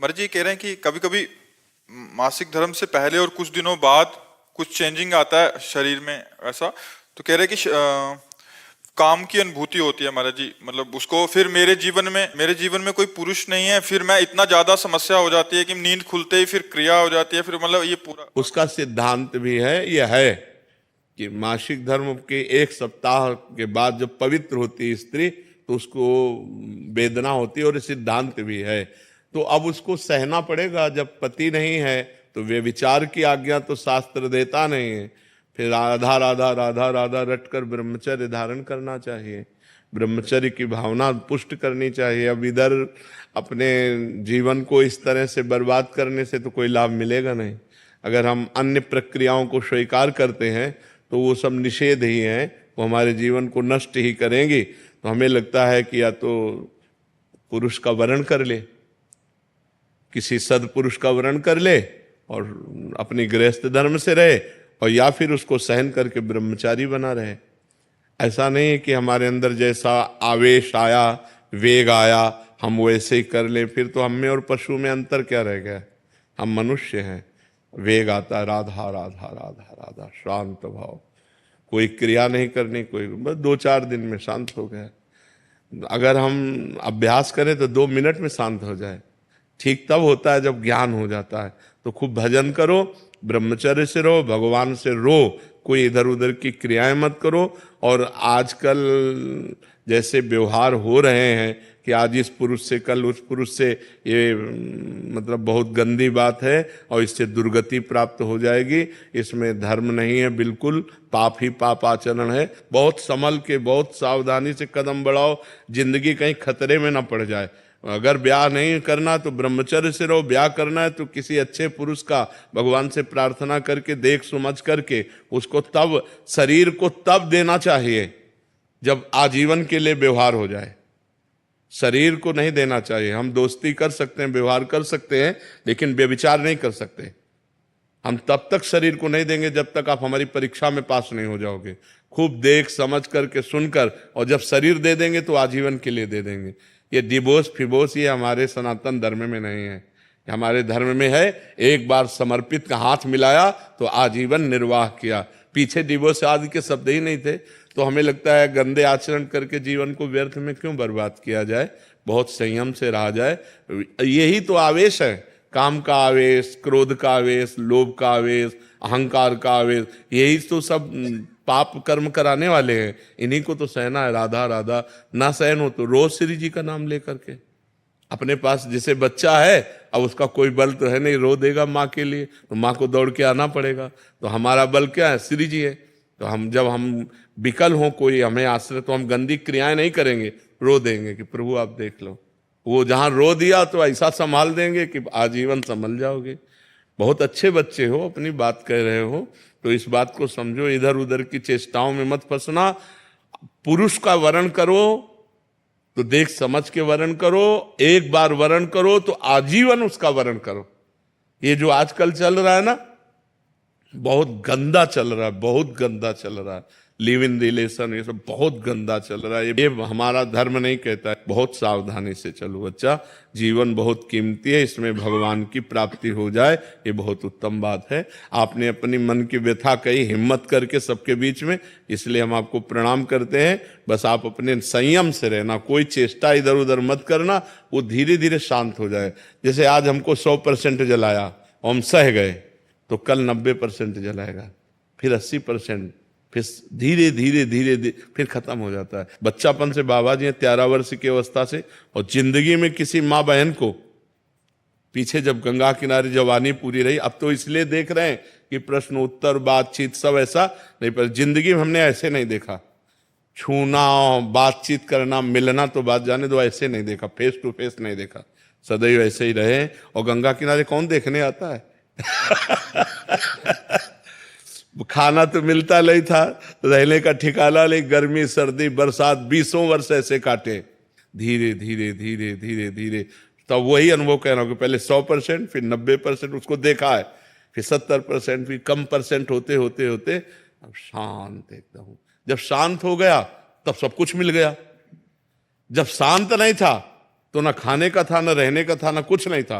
मर्जी जी कह रहे हैं कि कभी कभी मासिक धर्म से पहले और कुछ दिनों बाद कुछ चेंजिंग आता है शरीर में ऐसा। तो कह रहे हैं कि काम की अनुभूति होती है महाराज जी, मतलब उसको फिर मेरे जीवन में कोई पुरुष नहीं है, फिर मैं इतना ज्यादा समस्या हो जाती है कि नींद खुलते ही फिर क्रिया हो जाती है, फिर मतलब ये पूरा उसका सिद्धांत भी है, यह है कि मासिक धर्म के एक सप्ताह के बाद जब पवित्र होती है स्त्री तो उसको वेदना होती है, और सिद्धांत भी है। तो अब उसको सहना पड़ेगा। जब पति नहीं है तो व्यभिचार की आज्ञा तो शास्त्र देता नहीं है। फिर राधा राधा राधा राधा रटकर ब्रह्मचर्य धारण करना चाहिए, ब्रह्मचर्य की भावना पुष्ट करनी चाहिए। अब इधर अपने जीवन को इस तरह से बर्बाद करने से तो कोई लाभ मिलेगा नहीं। अगर हम अन्य प्रक्रियाओं को स्वीकार करते हैं तो वो सब निषेध ही हैं, वो हमारे जीवन को नष्ट ही करेंगी। तो हमें लगता है कि या तो पुरुष का वरण कर ले, किसी सदपुरुष का वरण कर ले और अपनी गृहस्थ धर्म से रहे, और या फिर उसको सहन करके ब्रह्मचारी बना रहे। ऐसा नहीं है कि हमारे अंदर जैसा आवेश आया, वेग आया, हम वैसे ही कर लें। फिर तो हम में और पशु में अंतर क्या रह गया? हम मनुष्य हैं। वेग आता है, राधा राधा राधा राधा, शांत भाव, कोई क्रिया नहीं करनी, कोई बस 2-4 दिन में शांत हो गया। अगर हम अभ्यास करें तो 2 मिनट में शांत हो जाए। ठीक तब होता है जब ज्ञान हो जाता है। तो खूब भजन करो, ब्रह्मचर्य से रहो, भगवान से रो, कोई इधर उधर की क्रियाएं मत करो। और आजकल जैसे व्यवहार हो रहे हैं कि आज इस पुरुष से कल उस पुरुष से, ये मतलब बहुत गंदी बात है और इससे दुर्गति प्राप्त हो जाएगी। इसमें धर्म नहीं है, बिल्कुल पाप ही पाप आचरण है। बहुत संभल के, बहुत सावधानी से कदम बढ़ाओ, जिंदगी कहीं खतरे में ना पड़ जाए। अगर ब्याह नहीं करना तो ब्रह्मचर्य से रहो, ब्याह करना है तो किसी अच्छे पुरुष का भगवान से प्रार्थना करके, देख समझ करके उसको तब, शरीर को तब देना चाहिए जब आजीवन के लिए व्यवहार हो जाए। शरीर को नहीं देना चाहिए। हम दोस्ती कर सकते हैं, व्यवहार कर सकते हैं, लेकिन व्यभिचार नहीं कर सकते। हम तब तक शरीर को नहीं देंगे जब तक आप हमारी परीक्षा में पास नहीं हो जाओगे। खूब देख समझ करके, सुनकर, और जब शरीर दे देंगे तो आजीवन के लिए दे देंगे। ये डिवोर्स फिवोर्स ये हमारे सनातन धर्म में नहीं है। हमारे धर्म में है, एक बार समर्पित का हाथ मिलाया तो आजीवन निर्वाह किया। पीछे डिवोर्स आदि के शब्द ही नहीं थे। तो हमें लगता है गंदे आचरण करके जीवन को व्यर्थ में क्यों बर्बाद किया जाए, बहुत संयम से रहा जाए। यही तो आवेश है, काम का आवेश, क्रोध का आवेश, लोभ का आवेश, अहंकार का आवेश, यही तो सब पाप कर्म कराने वाले हैं। इन्हीं को तो सहना है। राधा राधा, ना सहन हो तो रोज श्री जी का नाम लेकर के। अपने पास जैसे बच्चा है, अब उसका कोई बल तो है नहीं, रो देगा माँ के लिए तो माँ को दौड़ के आना पड़ेगा। तो हमारा बल क्या है? श्री जी है। तो हम जब हम विकल हों, कोई हमें आश्रय, तो हम गंदी क्रियाएं नहीं करेंगे, रो देंगे कि प्रभु आप देख लो। वो जहां रो दिया तो ऐसा संभाल देंगे कि आजीवन संभल जाओगे। बहुत अच्छे बच्चे हो, अपनी बात कह रहे हो तो इस बात को समझो, इधर उधर की चेष्टाओं में मत फंसना। पुरुष का वरण करो तो देख समझ के वरण करो, एक बार वरण करो तो आजीवन उसका वरण करो। ये जो आजकल चल रहा है ना, बहुत गंदा चल रहा है, बहुत गंदा चल रहा है। लिव इन रिलेशन, ये सब बहुत गंदा चल रहा है। ये हमारा धर्म नहीं कहता है। बहुत सावधानी से चलो बच्चा, जीवन बहुत कीमती है, इसमें भगवान की प्राप्ति हो जाए, ये बहुत उत्तम बात है। आपने अपनी मन की व्यथा कही हिम्मत करके सबके बीच में, इसलिए हम आपको प्रणाम करते हैं। बस आप अपने संयम से रहना, कोई चेष्टा इधर उधर मत करना, वो धीरे धीरे शांत हो जाए। जैसे आज हमको 100% जलाया, हम सह गए, तो कल 90% जलाएगा, फिर 80%, फिर धीरे धीरे धीरे धीरे फिर खत्म हो जाता है। बच्चापन से बाबा जी 13 वर्ष की अवस्था से, और जिंदगी में किसी माँ बहन को, पीछे जब गंगा किनारे जवानी पूरी रही, अब तो इसलिए देख रहे हैं कि प्रश्न उत्तर बातचीत सब ऐसा नहीं, पर जिंदगी में हमने ऐसे नहीं देखा। छूना, बातचीत करना, मिलना तो बात जाने दो, ऐसे नहीं देखा, फेस टू फेस नहीं देखा। सदैव ऐसे ही रहे। और गंगा किनारे कौन देखने आता है? खाना तो मिलता नहीं था, रहने का ठिकाना नहीं, गर्मी सर्दी बरसात 20 वर्ष ऐसे काटे। धीरे धीरे धीरे धीरे धीरे तब वही अनुभव कह रहा हूं कि पहले 100%, फिर 90% उसको देखा है, फिर 70%, फिर कम परसेंट होते होते होते अब शांत एकदम। जब शांत हो गया तब सब कुछ मिल गया। जब शांत नहीं था तो ना खाने का था, ना रहने का था, ना कुछ नहीं था।